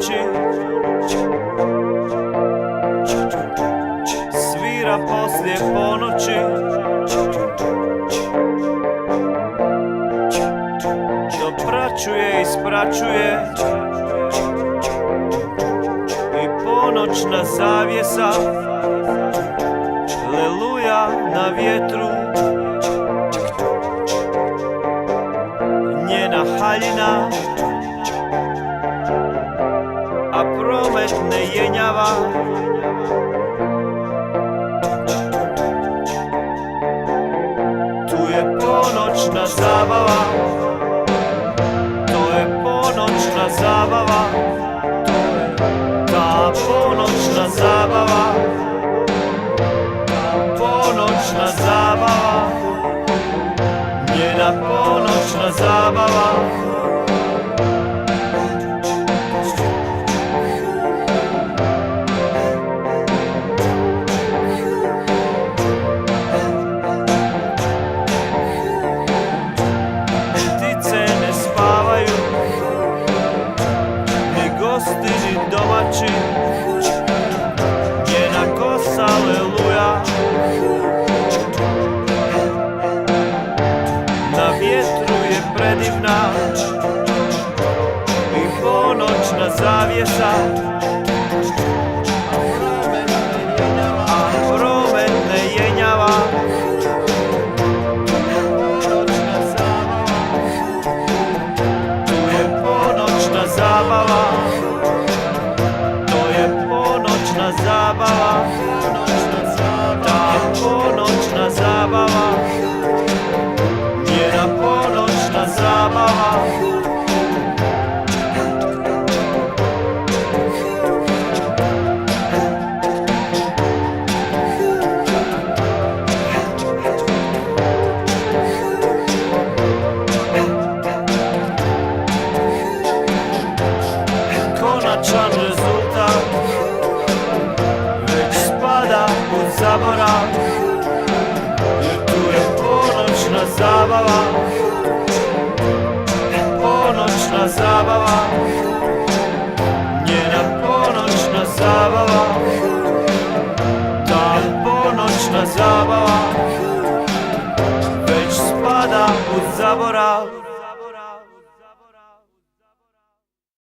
noći svira poslije ponoći, dopraćuje i spraćuje i ponoćna zavjesa leluja na vjetru, njena haljina, a promet ne jenjava. Tu je ponoćna zabava, to je ponoćna zabava, ta ponoćna zabava, ponoćna zabava, njena ponoćna zabava. Gosti ni domaći, njena kosa leluja, na vjetru je predivna i ponoćna zavjesa, a promet ne jenjava. Tu je ponoćna zabava, zabava, ta ponoćna zabava, njena ponoćna zabava. Konačan rezultat zaborav, jer tu je ponoćna zabava, ponoćna zabava, njena ponoćna zabava, ta ponoćna zabava već spada u zaborav.